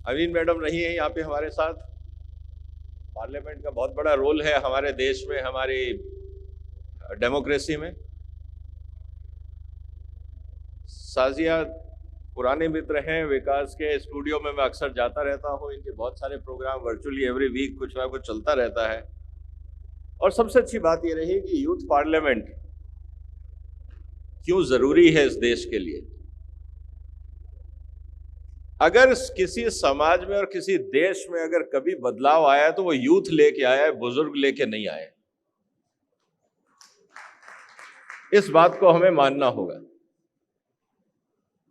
अवीन madam रही हैं यहाँ पे हमारे साथ। पार्लियामेंट का बहुत बड़ा रोल है हमारे देश में, हमारी डेमोक्रेसी में। साजिया पुराने मित्र हैं विकास के। स्टूडियो में मैं अक्सर जाता रहता हूँ, इनके बहुत सारे प्रोग्राम वर्चुअली एवरी वीक कुछ ना कुछ चलता रहता है। और सबसे अच्छी बात यह रही कि यूथ पार्लियामेंट क्यों जरूरी है इस देश के लिए। अगर किसी समाज में और किसी देश में अगर कभी बदलाव आया है तो वो यूथ लेके आया है, बुजुर्ग लेके नहीं आए। इस बात को हमें मानना होगा।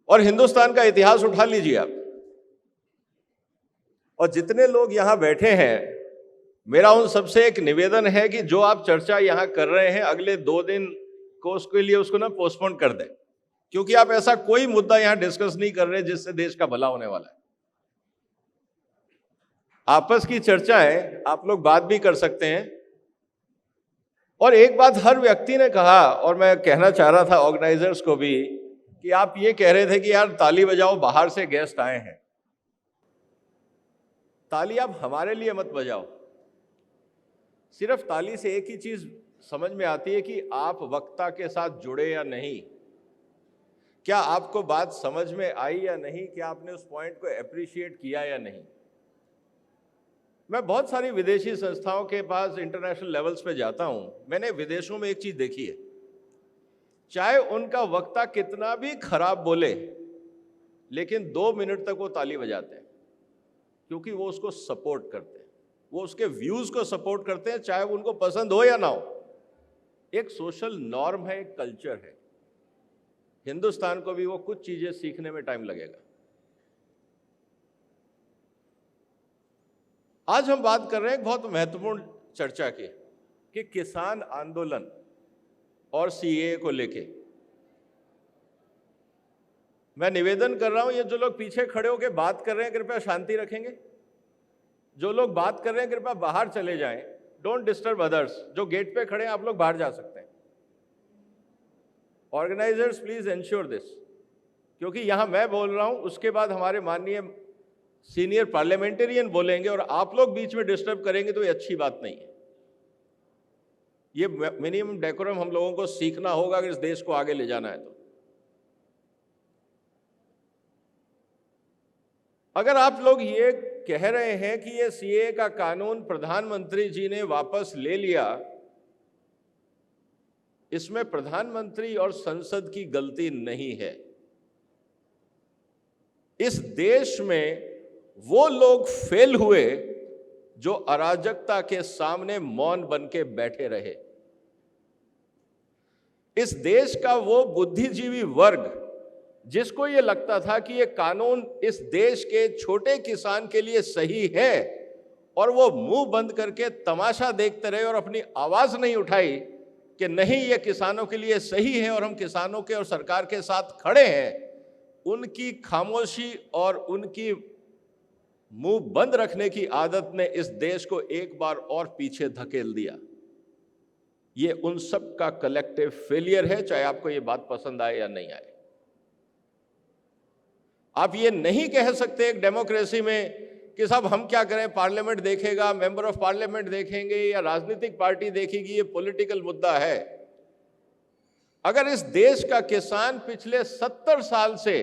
और हिंदुस्तान का इतिहास उठा लीजिए आप, और जितने लोग यहां बैठे हैं, मेरा उन सबसे एक निवेदन है कि जो आप चर्चा यहां कर रहे हैं अगले 2 दिन को उसके लिए उसको ना पोस्टपोन कर दें, क्योंकि आप ऐसा कोई मुद्दा यहां डिस्कस नहीं कर रहे जिससे देश का भला होने वाला है। आपस की चर्चाएं आप लोग बात भी कर सकते हैं। और एक बात हर व्यक्ति ने कहा, और मैं कहना चाह रहा था ऑर्गेनाइजर्स को भी, कि आप ये कह रहे थे कि यार ताली बजाओ, बाहर से गेस्ट आए हैं। ताली आप हमारे लिए मत बजाओ। सिर्फ ताली से एक ही चीज समझ में आती है कि आप वक्ता के साथ जुड़े या नहीं, क्या आपको बात समझ में आई या नहीं, क्या आपने उस पॉइंट को एप्रिशिएट किया या नहीं। मैं बहुत सारी विदेशी संस्थाओं के पास इंटरनेशनल लेवल्स पे जाता हूं। मैंने विदेशों में एक चीज देखी है, चाहे उनका वक्ता कितना भी खराब बोले, लेकिन 2 मिनट तक वो ताली बजाते हैं, क्योंकि वो उसको सपोर्ट करते हैं, वो उसके व्यूज को सपोर्ट करते हैं, चाहे वो उनको पसंद हो या ना हो। एक सोशल नॉर्म है, एक कल्चर है। हिंदुस्तान को भी वो कुछ चीजें सीखने में टाइम लगेगा। आज हम बात कर रहे हैं एक बहुत महत्वपूर्ण चर्चा की, कि किसान आंदोलन और सीएए को लेके। मैं निवेदन कर रहा हूं, ये जो लोग पीछे खड़े होकर बात कर रहे हैं कृपया शांति रखेंगे। जो लोग बात कर रहे हैं कृपया बाहर चले जाएं। Don't disturb others. जो गेट पे खड़े हैं आप लोग बाहर जा सकते हैं। ऑर्गेनाइजर्स प्लीज एंश्योर दिस, क्योंकि यहां मैं बोल रहा हूं, उसके बाद हमारे माननीय सीनियर पार्लियामेंटेरियन बोलेंगे और आप लोग बीच में डिस्टर्ब करेंगे तो ये अच्छी बात नहीं है। ये मिनिमम डेकोरम हम लोगों को सीखना होगा अगर इस देश को आगे ले जाना है तो। अगर आप लोग ये कह रहे हैं कि ये सीएए का कानून प्रधानमंत्री जी ने वापस ले लिया, इसमें प्रधानमंत्री और संसद की गलती नहीं है। इस देश में वो लोग फेल हुए जो अराजकता के सामने मौन बन के बैठे रहे। इस देश का वो बुद्धिजीवी वर्ग जिसको ये लगता था कि ये कानून इस देश के छोटे किसान के लिए सही है, और वो मुंह बंद करके तमाशा देखते रहे और अपनी आवाज नहीं उठाई कि नहीं ये किसानों के लिए सही है और हम किसानों के और सरकार के साथ खड़े हैं, उनकी खामोशी और उनकी मुंह बंद रखने की आदत ने इस देश को एक बार और पीछे धकेल दिया। ये उन सब का कलेक्टिव फेलियर है, चाहे आपको ये बात पसंद आए या नहीं आए। आप ये नहीं कह सकते एक डेमोक्रेसी में कि साहब हम क्या करें, पार्लियामेंट देखेगा, मेंबर ऑफ पार्लियामेंट देखेंगे या राजनीतिक पार्टी देखेगी, ये पॉलिटिकल मुद्दा है। अगर इस देश का किसान पिछले 70 साल से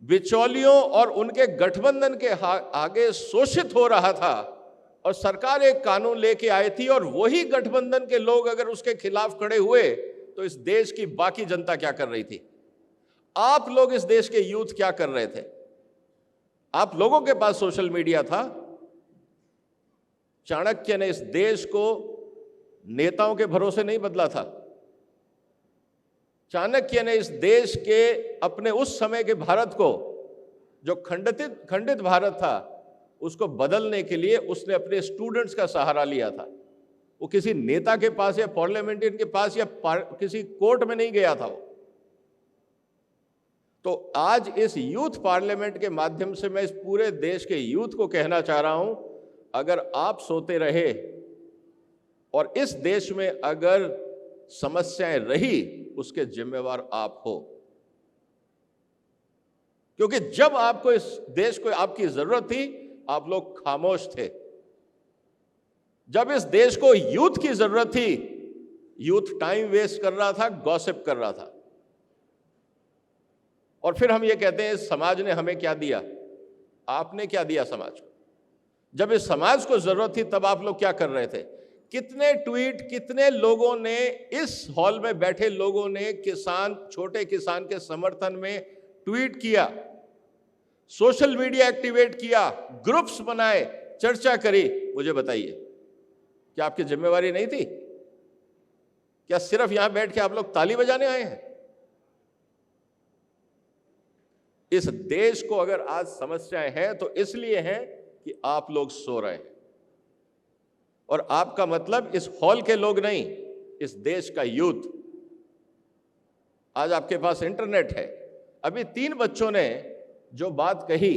बिचौलियों और उनके गठबंधन के आगे शोषित हो रहा था और सरकार एक कानून लेके आई थी और वही गठबंधन के लोग अगर उसके खिलाफ खड़े हुए, तो इस देश की बाकी जनता क्या कर रही थी? आप लोग इस देश के यूथ क्या कर रहे थे? आप लोगों के पास सोशल मीडिया था। चाणक्य ने इस देश को नेताओं के भरोसे नहीं बदला था। चाणक्य ने इस देश के अपने उस समय के भारत को, जो खंडित भारत था, उसको बदलने के लिए उसने अपने स्टूडेंट्स का सहारा लिया था। वो किसी नेता के पास या पार्लियामेंटेरियन के पास या किसी कोर्ट में नहीं गया था वो। तो आज इस यूथ पार्लियामेंट के माध्यम से मैं इस पूरे देश के यूथ को कहना चाह रहा हूं, अगर आप सोते रहे और इस देश में अगर समस्याएं रही, उसके जिम्मेवार आप हो। क्योंकि जब आपको इस देश को आपकी जरूरत थी, आप लोग खामोश थे। जब इस देश को यूथ की जरूरत थी, यूथ टाइम वेस्ट कर रहा था, गॉसिप कर रहा था। और फिर हम ये कहते हैं समाज ने हमें क्या दिया। आपने क्या दिया समाज को? जब इस समाज को जरूरत थी तब आप लोग क्या कर रहे थे? कितने ट्वीट, कितने लोगों ने, इस हॉल में बैठे लोगों ने किसान, छोटे किसान के समर्थन में ट्वीट किया, सोशल मीडिया एक्टिवेट किया, ग्रुप्स बनाए, चर्चा करी? मुझे बताइए, क्या आपकी जिम्मेवारी नहीं थी? क्या सिर्फ यहां बैठ के आप लोग ताली बजाने आए हैं? इस देश को अगर आज समस्याएं हैं तो इसलिए हैं कि आप लोग सो रहे हैं। और आपका मतलब इस हॉल के लोग नहीं, इस देश का यूथ। आज आपके पास इंटरनेट है। अभी 3 बच्चों ने जो बात कही,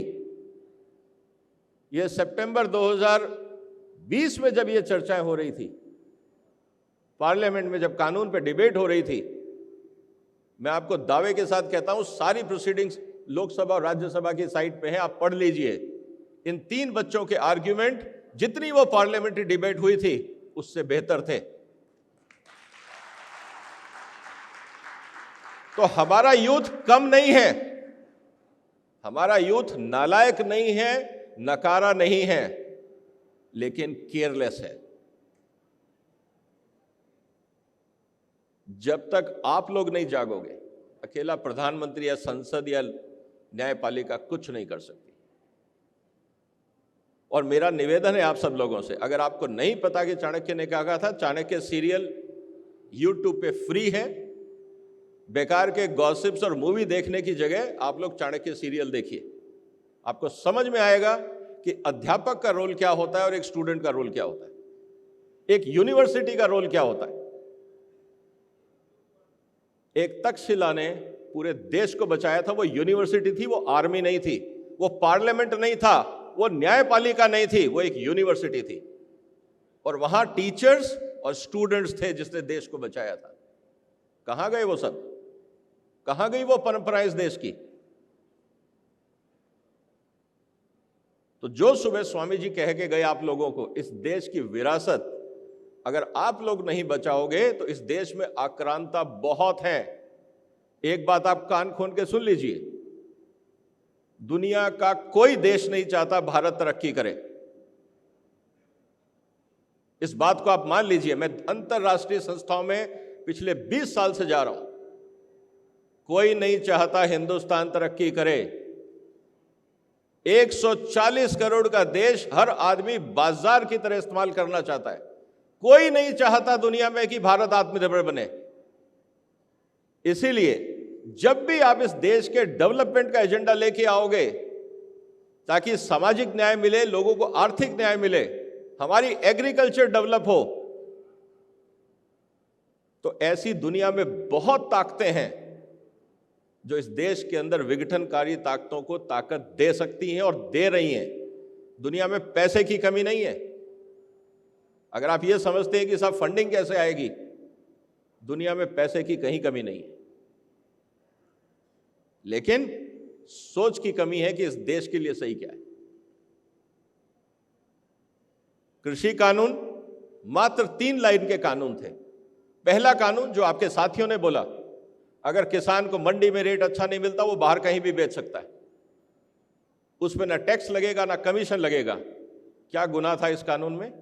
यह सितंबर 2020 में जब ये चर्चाएं हो रही थी, पार्लियामेंट में जब कानून पे डिबेट हो रही थी, मैं आपको दावे के साथ कहता हूं सारी प्रोसीडिंग्स लोकसभा और राज्यसभा की साइट पे है, आप पढ़ लीजिए। इन 3 बच्चों के आर्ग्यूमेंट जितनी वो पार्लियामेंट्री डिबेट हुई थी उससे बेहतर थे। तो हमारा यूथ कम नहीं है, हमारा यूथ नालायक नहीं है, नकारा नहीं है, लेकिन केयरलेस है। जब तक आप लोग नहीं जागोगे, अकेला प्रधानमंत्री या संसद या न्यायपालिका कुछ नहीं कर सकती। और मेरा निवेदन है आप सब लोगों से, अगर आपको नहीं पता कि चाणक्य ने क्या कहा था, चाणक्य सीरियल YouTube पे फ्री है। बेकार के गॉसिप्स और मूवी देखने की जगह आप लोग चाणक्य सीरियल देखिए, आपको समझ में आएगा कि अध्यापक का रोल क्या होता है और एक स्टूडेंट का रोल क्या होता है, एक यूनिवर्सिटी का रोल क्या होता है। एक तक्षशिला ने पूरे देश को बचाया था, वो यूनिवर्सिटी थी, वो आर्मी नहीं थी, वो पार्लियामेंट नहीं था, वो न्यायपालिका नहीं थी, वो एक यूनिवर्सिटी थी। और वहां टीचर्स और स्टूडेंट्स थे जिसने देश को बचाया था। कहां गए वो सब? कहां गई वो परंपराएं इस देश की? तो जो सुबह स्वामी जी कह के गए आप लोगों को, इस देश की विरासत अगर आप लोग नहीं बचाओगे तो इस देश में आक्रांता बहुत है। एक बात आप कान खोल के सुन लीजिए, दुनिया का कोई देश नहीं चाहता भारत तरक्की करे। इस बात को आप मान लीजिए। मैं अंतरराष्ट्रीय संस्थाओं में पिछले 20 साल से जा रहा हूं, कोई नहीं चाहता हिंदुस्तान तरक्की करे। 140 करोड़ का देश, हर आदमी बाजार की तरह इस्तेमाल करना चाहता है। कोई नहीं चाहता दुनिया में कि भारत आत्मनिर्भर बने। इसीलिए जब भी आप इस देश के डेवलपमेंट का एजेंडा लेके आओगे, ताकि सामाजिक न्याय मिले, लोगों को आर्थिक न्याय मिले, हमारी एग्रीकल्चर डेवलप हो, तो ऐसी दुनिया में बहुत ताकतें हैं जो इस देश के अंदर विघटनकारी ताकतों को ताकत दे सकती हैं और दे रही हैं। दुनिया में पैसे की कमी नहीं है। अगर आप ये समझते हैं कि सब फंडिंग कैसे आएगी, दुनिया में पैसे की कहीं कमी नहीं है, लेकिन सोच की कमी है कि इस देश के लिए सही क्या है। कृषि कानून मात्र 3 लाइन के कानून थे। पहला कानून जो आपके साथियों ने बोला, अगर किसान को मंडी में रेट अच्छा नहीं मिलता वो बाहर कहीं भी बेच सकता है, उसमें ना टैक्स लगेगा ना कमीशन लगेगा। क्या गुनाह था इस कानून में?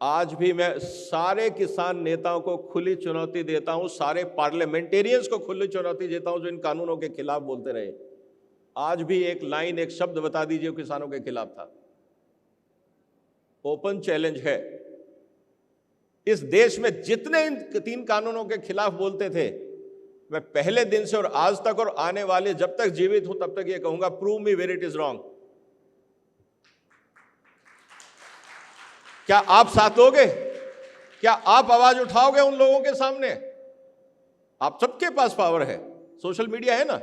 आज भी मैं सारे किसान नेताओं को खुली चुनौती देता हूं, सारे पार्लियामेंटेरियंस को खुली चुनौती देता हूं जो इन कानूनों के खिलाफ बोलते रहे। आज भी एक लाइन, एक शब्द बता दीजिए किसानों के खिलाफ था। ओपन चैलेंज है। इस देश में जितने इन 3 कानूनों के खिलाफ बोलते थे, मैं पहले दिन से और आज तक और आने वाले जब तक जीवित हूं तब तक ये कहूंगा, prove me where it is wrong. क्या आप साथ दोगे? क्या आप आवाज उठाओगे उन लोगों के सामने? आप सबके पास पावर है, सोशल मीडिया है ना।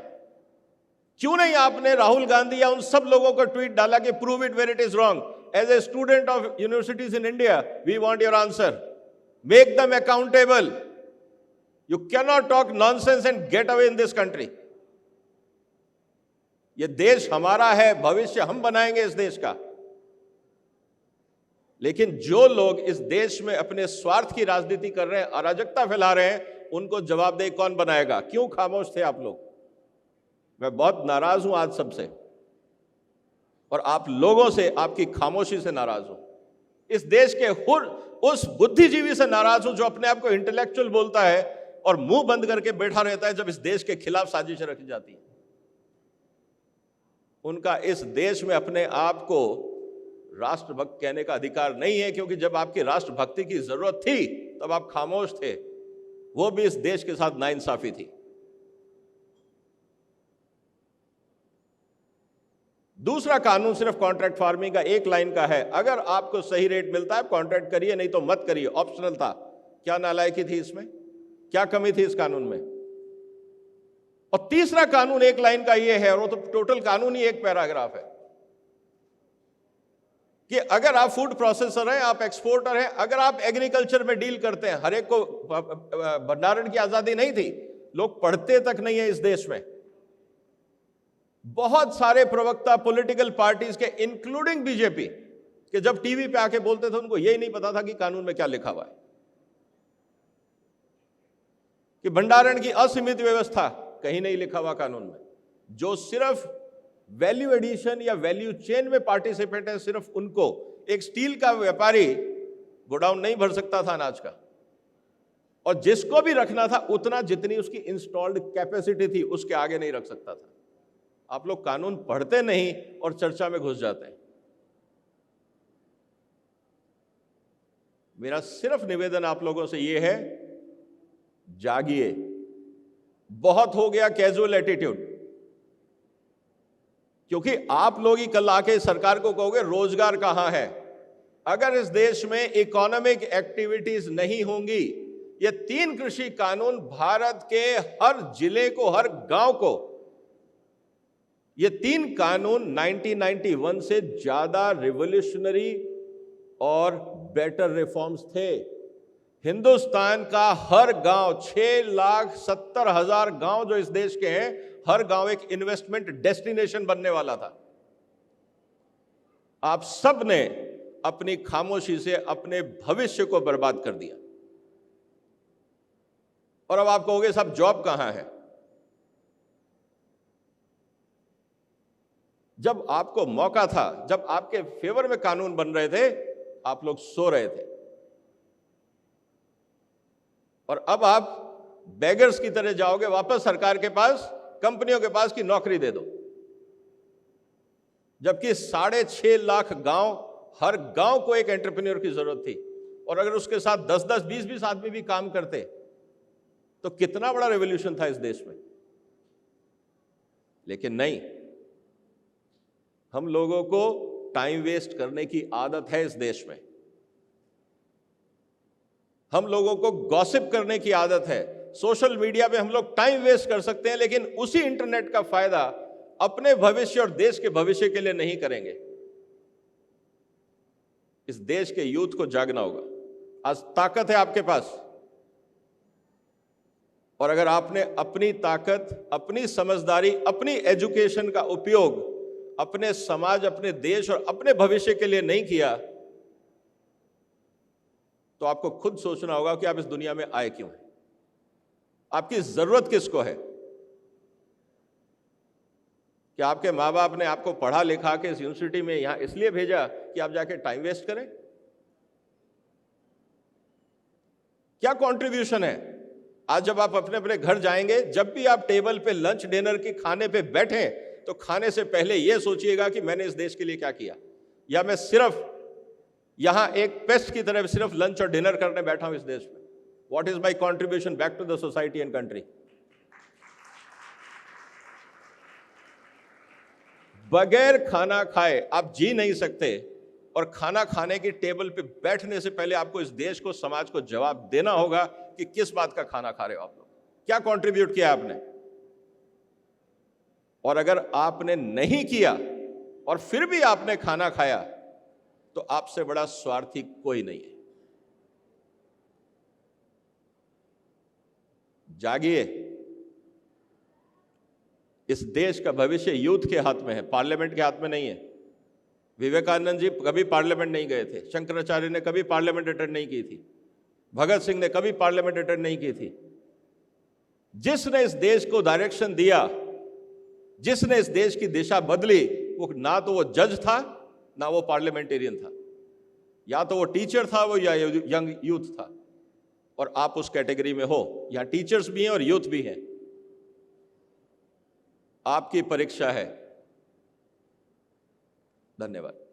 क्यों नहीं आपने राहुल गांधी या उन सब लोगों को ट्वीट डाला कि prove it where it is wrong? As a student of universities in India, we want your answer, make them accountable. You can not talk nonsense and get away in this country. ये देश हमारा है, भविष्य हम बनाएंगे इस देश का। लेकिन जो लोग इस देश में अपने स्वार्थ की राजनीति कर रहे हैं, अराजकता फैला रहे हैं, उनको जवाबदेह कौन बनाएगा? क्यों खामोश थे आप लोग? मैं बहुत नाराज हूं आज सबसे, और आप लोगों से, आपकी खामोशी से नाराज हूं। इस देश के उस बुद्धिजीवी से नाराज हूं जो अपने आप को इंटेलेक्चुअल बोलता है और मुंह बंद करके बैठा रहता है जब इस देश के खिलाफ साजिशें रखी जाती हैं। उनका इस देश में अपने आप को राष्ट्रभक्त कहने का अधिकार नहीं है, क्योंकि जब आपकी राष्ट्रभक्ति की जरूरत थी तब आप खामोश थे। वो भी इस देश के साथ नाइंसाफी थी। दूसरा कानून सिर्फ कॉन्ट्रैक्ट फार्मिंग का एक लाइन का है। अगर आपको सही रेट मिलता है कॉन्ट्रैक्ट करिए, नहीं तो मत करिए। ऑप्शनल था। क्या नालायकी थी इसमें? क्या कमी थी इस कानून में? और तीसरा कानून एक लाइन का ये है, और वो तो टोटल कानून ही एक पैराग्राफ है, कि अगर आप फूड प्रोसेसर हैं, आप एक्सपोर्टर हैं, अगर आप एग्रीकल्चर में डील करते हैं, हर एक को भंडारण की आजादी नहीं थी, लोग पढ़ते तक नहीं है इस देश में। बहुत सारे प्रवक्ता पॉलिटिकल पार्टीज के, इंक्लूडिंग बीजेपी के, जब टीवी पे आके बोलते थे उनको यही नहीं पता था कि कानून में क्या लिखा हुआ है, कि भंडारण की असीमित व्यवस्था कहीं नहीं लिखा हुआ कानून में। जो सिर्फ वैल्यू एडिशन या वैल्यू चेन में पार्टिसिपेट है, सिर्फ उनको, एक स्टील का व्यापारी गोडाउन नहीं भर सकता था अनाज का, और जिसको भी रखना था उतना जितनी उसकी इंस्टॉल्ड कैपेसिटी थी उसके आगे नहीं रख सकता था। आप लोग कानून पढ़ते नहीं और चर्चा में घुस जाते हैं। मेरा सिर्फ निवेदन आप लोगों से यह है, जागिए। बहुत हो गया कैजुअल एटीट्यूड, क्योंकि आप लोग ही कल आके सरकार को कहोगे रोजगार कहां है। अगर इस देश में इकोनॉमिक एक्टिविटीज नहीं होंगी, ये 3 कृषि कानून भारत के हर जिले को, हर गांव को, ये 3 कानून 1991 से ज्यादा रिवॉल्यूशनरी और बेटर रिफॉर्म्स थे। हिंदुस्तान का हर गांव, 6,70,000 गांव जो इस देश के हैं, हर गांव एक इन्वेस्टमेंट डेस्टिनेशन बनने वाला था। आप सब ने अपनी खामोशी से अपने भविष्य को बर्बाद कर दिया। और अब आप कहोगे साहब जॉब कहां है? जब आपको मौका था, जब आपके फेवर में कानून बन रहे थे, आप लोग सो रहे थे, और अब आप बेगर्स की तरह जाओगे वापस सरकार के पास, कंपनियों के पास, की नौकरी दे दो। जबकि 6.5 लाख गांव, हर गांव को एक एंटरप्रेन्योर की जरूरत थी, और अगर उसके साथ 10-10, 20-20 आदमी भी काम करते तो कितना बड़ा रेवोल्यूशन था इस देश में। लेकिन नहीं, हम लोगों को टाइम वेस्ट करने की आदत है इस देश में। हम लोगों को गॉसिप करने की आदत है। सोशल मीडिया पे हम लोग टाइम वेस्ट कर सकते हैं, लेकिन उसी इंटरनेट का फायदा अपने भविष्य और देश के भविष्य के लिए नहीं करेंगे। इस देश के यूथ को जागना होगा। आज ताकत है आपके पास, और अगर आपने अपनी ताकत, अपनी समझदारी, अपनी एजुकेशन का उपयोग अपने समाज, अपने देश और अपने भविष्य के लिए नहीं किया, तो आपको खुद सोचना होगा कि आप इस दुनिया में आए क्यों हैं, आपकी जरूरत किसको है। कि आपके माँ बाप ने आपको पढ़ा लिखा के इस यूनिवर्सिटी में यहां इसलिए भेजा कि आप जाके टाइम वेस्ट करें? क्या कंट्रीब्यूशन है? आज जब आप अपने अपने घर जाएंगे, जब भी आप टेबल पे लंच डिनर की खाने पे बैठे, तो खाने से पहले यह सोचिएगा कि मैंने इस देश के लिए क्या किया, या मैं सिर्फ यहां एक पेस्ट की तरह सिर्फ लंच और डिनर करने बैठा हूं इस देश में। What is my contribution back to the society and country? बगैर खाना खाए आप जी नहीं सकते, और खाना खाने की टेबल पे बैठने से पहले आपको इस देश को, समाज को जवाब देना होगा कि किस बात का खाना खा रहे हो आप लोग, क्या कंट्रीब्यूट किया आपने। और अगर आपने नहीं किया और फिर भी आपने खाना खाया, तो आपसे बड़ा स्वार्थी कोई नहीं है। जागिए। इस देश का भविष्य यूथ के हाथ में है, पार्लियामेंट के हाथ में नहीं है। विवेकानंद जी कभी पार्लियामेंट नहीं गए थे, शंकराचार्य ने कभी पार्लियामेंट अटेंड नहीं की थी, भगत सिंह ने कभी पार्लियामेंट अटेंड नहीं की थी। जिसने इस देश को डायरेक्शन दिया, जिसने इस देश की दिशा बदली, वो ना तो वो जज था, ना वो पार्लियामेंटेरियन था, या तो वो टीचर था वो, या यंग यूथ था। और आप उस कैटेगरी में हो। यहां टीचर्स भी हैं और यूथ भी हैं। आपकी परीक्षा है। धन्यवाद।